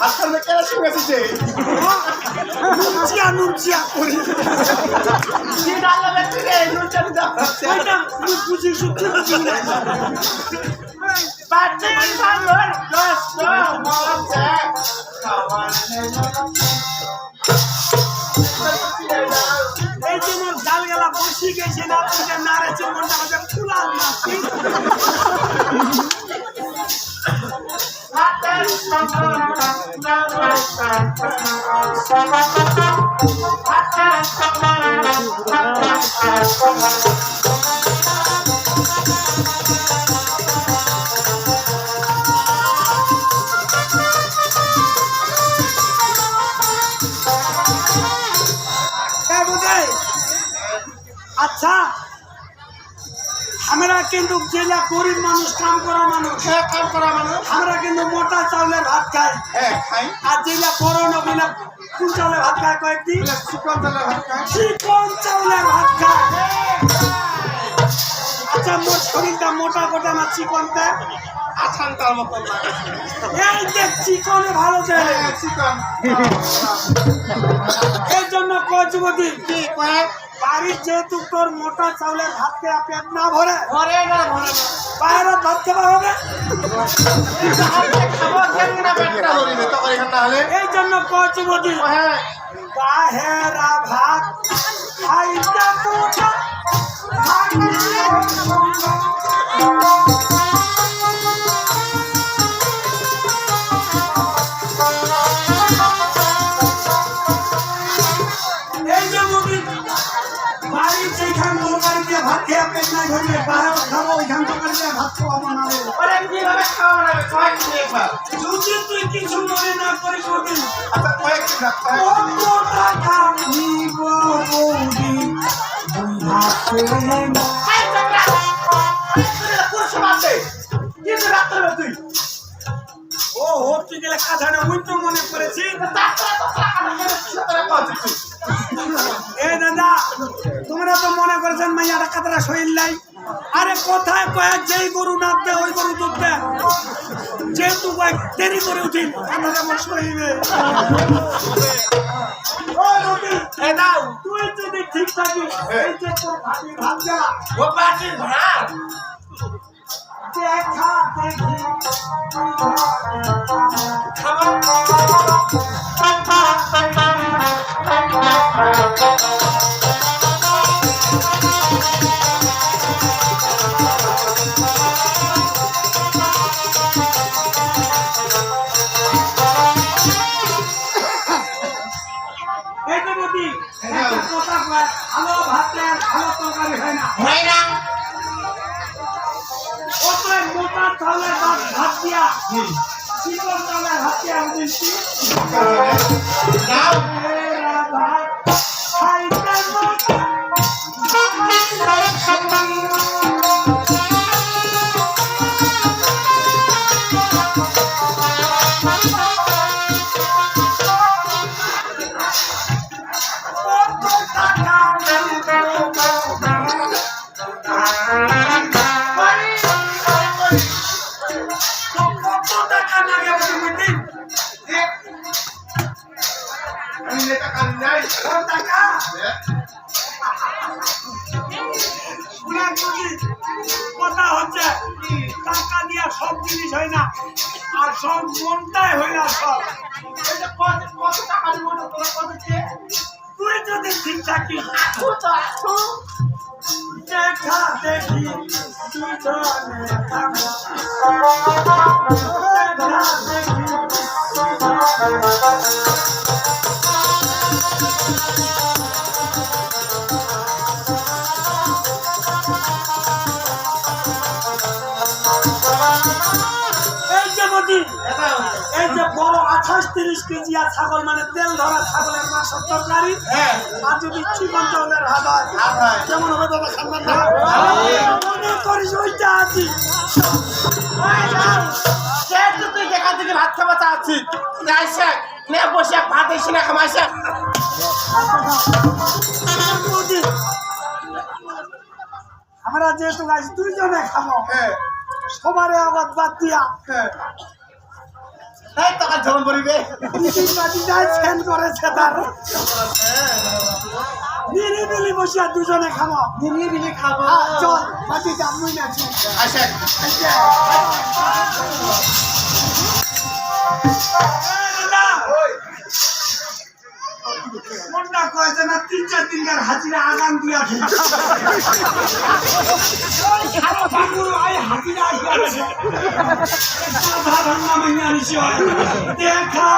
হাতখান মে kerosene বেঁচেছে নুনচিয়া করি কি ডালা বেঁচে রে নুনচা দিতে ওইটা বুঝি শুদ্ধ বাচ্চা ভালোর দোস্ত মজা খাওয়ার এই যে মোর জাল গেলা বসি গেছে না তুমি নাড়েছে মনটা আমাদের ফুলাল না আচ্ছা আমরা কিন্তু জেলা গরিব মানুষ কাম করা মানুষ কাম করা মানুষ আমরা কিন্তু মোটা চাউলের ভাত খাই খাই আর জেলা বড় নবীনা কোন চাউলের ভাত খায় কয়েকদিন চিকন চালের ভাত খাই চিকন চাউলের ভাত খায় আচ্ছা মোর শরীরটা মোটা গোটা না চিকনটা আঠানটার মতো লাগে এই যে চিকনে ভালো যায় চিকন এই জন্য কয় যুবতী কি কয় বাড়ির যেহেতু তোর মোটা চাউলের ভাত খেয়ে পেট না ভরে ঘরে না ঘরে না বাইরে ভাত খাওয়া হবে এই জন্য কয় যুবতী বাহেরা ভাত খাইতে তোটা এই যে মুদি বাড়ি যেখান তরকারি দিয়ে ভাত খেয়ে পেট না ভরলে বাইরে খাবো ওইখান তরকারি দিয়ে ভাত খাওয়াবো না যদি তুই কিছু মনে না করিস বৌদি কত টাকা নিব বৌদি ও হতে গেলে কাঁথাটা উল্টো মনে করেছি এ দাদা তোমরা তো মনে করেছেন মাইয়াটা কাতরা শরীর নাই আরে কোথায় কয়েক যেই গরু নাপ দেয় ওই গরু দুধ দেয় যেহেতু কয়েক দেরি করে উঠি কাতরা আমার শরীরে তুই যদি ঠিক থাকিস এই যে তোর ভাবি ভাবজা ও বাটির ভাত দেখা দেখি ভালো ভাতে ভালো তরকারি হয় না অতএব মোটা চাউলের ভাত দিয়া চিকন চাউলের ভাত দিয়া দিচ্ছি ভাত খাইতে মোটা কথা হচ্ছে টাকা দিয়া সব জিনিস হয় না আর সব মনটাই হয় না সব তুই যদি ঠিক থাকিস দেখা দেখি দুজনে থাকো দেখা দেখি এই যে বড় 28-30 কেজি ছাগল মানে তেল ধরা ছাগলের মাংসের তরকারি আর যদি চিকন চাউলের ভাত হয় কেমন হবে দাদা খাবেন না মনে করিস ওইটা আছি তুই যেখান থেকে ভাত খাওয়া চাচ্ছি বসে ভাত এসে না খামাইছে আমরা যেহেতু গাছ দুইজনে খাবো সবারে আবার বাদ দিয়া এই তোকে ঝমন পড়িবে টিফিন পাটি যায় সেন করেছে তার নিরিবিলি বসিয়া দুজনে খাবো নিরিবিলি খাবো চল পাটি যাবই না আসেন কোনটা কয়েছে না 3-4 দিনকার হাজিরা আগান দিয়া হাজিরা সাধারণ নামে আনিস দেখা